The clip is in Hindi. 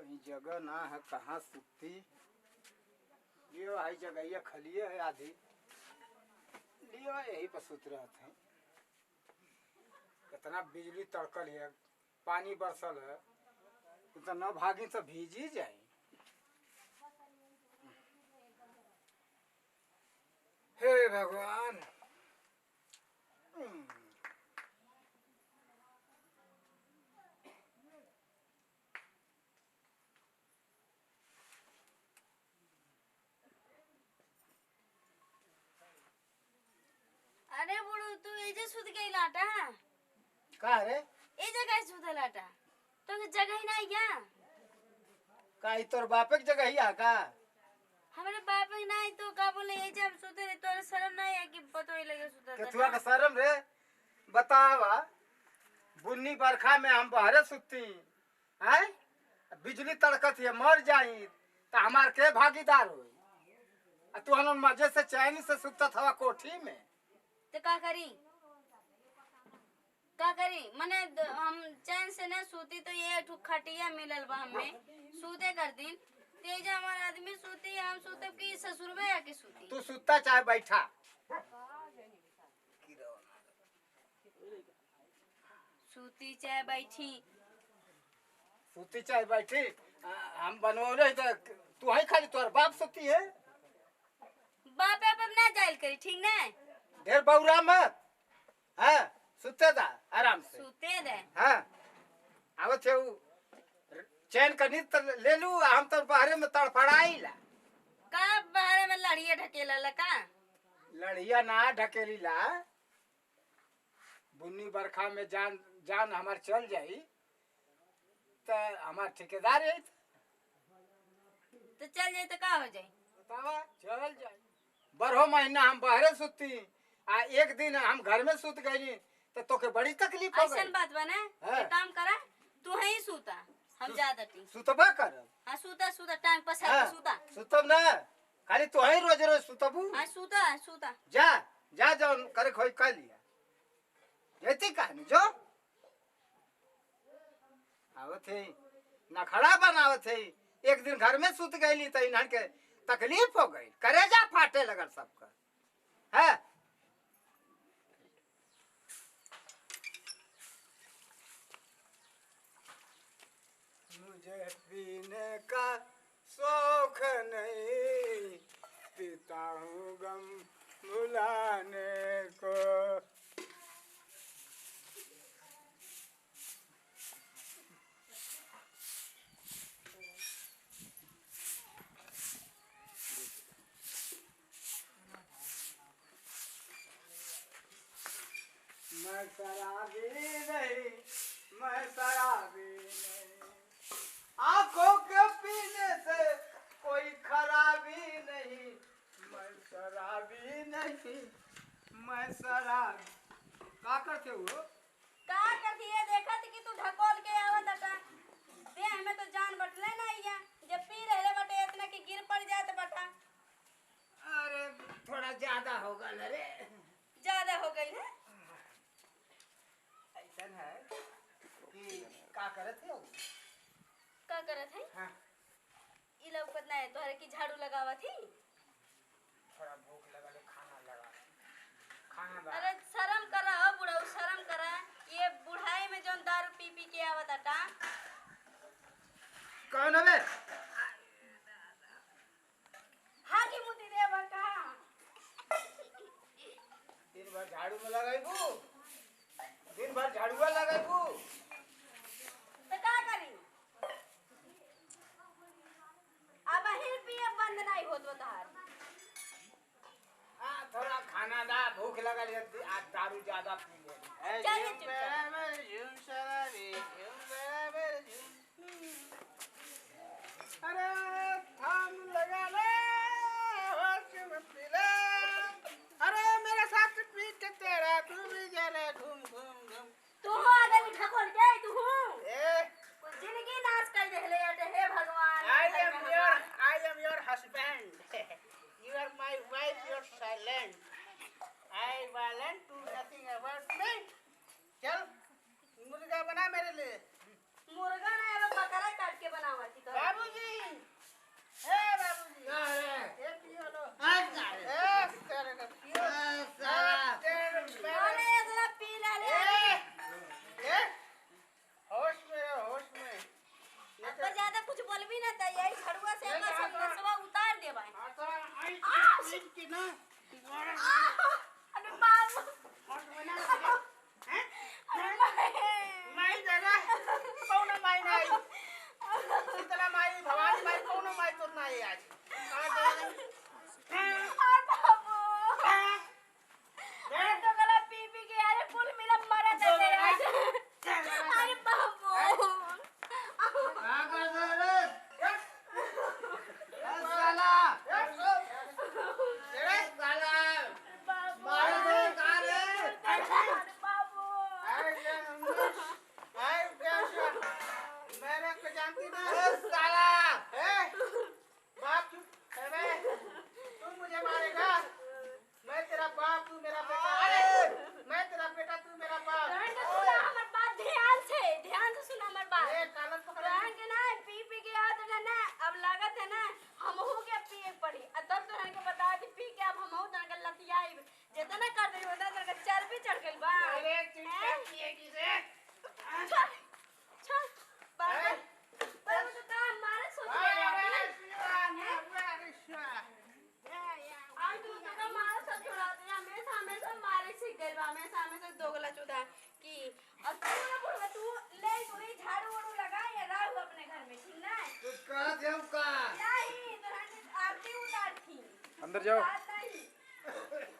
कहीं जगह ना है, कहाँ सुती। लियो आई जगह ये खलिए है आधी, लियो यही पर सुत रहे थे। कितना बिजली तड़कल है, पानी बरसल है, तो न भागी तो भीज ही जाए। हे भगवान। अरे बुढ़ू तू एजे सुत गई लाटा का रे ए जगह सुत लाटा तो जगह ही नहीं क्या का तोर बापे की जगह ही आ का हमारे बाप ही नहीं तो का बोले एजे हम सुते रे तोरे शर्म नहीं है कि पतो ही लगे सुते केथुआ का शर्म रे बतावा। बुन्नी बरखा में हम बहरे सुती है, बिजली तड़कत है, मर जाई तो हमार के भागीदार हो। तू हम मजे से चैन से सुता था कोठी में, तो का करी मने हम चैन से न सूती तो ये ठुक खटिया मिलल बा हमें सूते कर दिन तेज हमार आदमी सूती हम सूते की ससुर में या की सूती तू सुता चाहे बैठा सूती चाहे बैठी सूती चाहे बैठी। हम बनवले तो तू ही खाली तोर बाप सुती है। बाप बाप ना जाइल करी ठीक ना ढेर बौरा मत है, सुते दा आराम से सूते दे हाँ। आवत थे चैन कनी तो ले लू, हम तो बाहरे में तड़फड़ाई ला का बाहर में लड़िया ढकेला लका लड़िया ना ढकेली ला। बुन्नी बरखा में जान जान हमार चल जाई तो हमार ठेकेदार है तो चल जाए तो का हो जाए बतावा चल जाए। बरहो महीना हम बाहरे सुती आ एक दिन हम घर में सुत गई तो तोके बड़ी तकलीफ हो ऐसा गई। बात बना एक काम करा तू ही सूता हम ज्यादा टी सुतबा कर हाँ सूता टाइम पास है सूता सुतब ना, खाली तो ही रोज रोज सुतबू। हाँ सूता जा जा जो करे खोई कर लिया जैती कहानी जो आवत है ना खड़ा बनावत है। एक दिन घर में सुत गई तो इन्हन के तकलीफ हो गई, करेजा फाटे लगल सबका है। मुझे पीने का शौक नहीं, पीता हूँ गम भुलाने को। मैं शराबी नहीं, मैं शराबी नहीं, आंखों के पीने से कोई खराबी नहीं। मैं शराबी नहीं, मैं शराबी। का करते हो का करती है देखा कि तू ढकोल के आवत का देह में तो जान बटले नहीं है जब पी रहे बटे इतना कि गिर पड़ जात बटा। अरे थोड़ा ज्यादा हो गल रे, ज्यादा हो गई है ऐसा है कि का करते हो का करत है हाँ। ई लौकत नहीं तोहरे की झाड़ू लगावत थी थोड़ा भूख लगा ले, खाना बा। अरे शर्म करा हो बुढ़ऊ शर्म करा ये बुढ़ाई में जोन दारू पी पी के आवत अटा कौन है हाकी मुती दे बका दिन भर झाड़ू में लगाइबू, दिन भर झाड़ुआ लगाइबू तो का करी अब हिल पिए बंद नहीं होत तोहार। हाँ थोड़ा खाना दा, भूख लगा ले, आज दारू ज्यादा पी ले। चल चुपचाप अरे थाम लगा ले, होश में पी ले। अरे मेरे साथ पी के तेरा तू भी जरा घूम घूम घूम। तू हो अगर ढकोल के तू हो ए जिंदगी नाश कर दे ले हे भगवान। I am your husband. You are my wife. You are silent. I want to nothing about me. चल मुर्गा बना मेरे लिए। मुर्गा ना अब बकरा काट के बनावती तो बाबूजी ए बाबूजी क्या रे ए पियो लो आज जा रे ए तेरे का पियो साला अरे जरा पी ले ए होश में रहो, होश में अब ज्यादा कुछ बोल भी ना था यही झड़ुआ से ये अपना कहाँ सब उतार दे भाई आता आई आ! चीज की ना अरे बाबू होश में ना हैं अरे माई जगह कौन माई नहीं इतना माई भवानी माई कौन माई तो नहीं आज कहां गए बाबू अरे तो गला पी पी के अरे फुल मेरा मरा था अरे बाबू क्या कर रहे रे साला तेरे साला बाबू मारे दे कहां रे अरे बाबू आई कैसा मेरे को जानती ना साला बाप चुप है बे तू मुझे मारेगा मैं तेरा बाप तू मेरा बेटा मैं तेरा बेटा तू मेरा बाप ध्यान से सुना हमार बात ध्यान से सुना हमार बात ए कालर पकड़ ध्यान के ना पी पी के याद है ना अब लागत है ना हम हो के पिए पड़ी तब तो के बता दी पी के अब हम हो तन के लतियाई जितना कर दे उतना तन के चर्बी चढ़ गइल बा अरे चिंता पिएगी रे चल चल बाबू बाबू तो काम मारे सोच आज तू तो मारे सोच छोड़ा दे हमेशा मारे सीख गइल बा हमेशा दोगला चुदा कि अब तू ना बोल तू ले तू झाड़ू वाड़ू लगा या रहू अपने घर में ठीक ना तू कहा थे हम का नहीं तो आरती उतार थी अंदर जाओ बात नहीं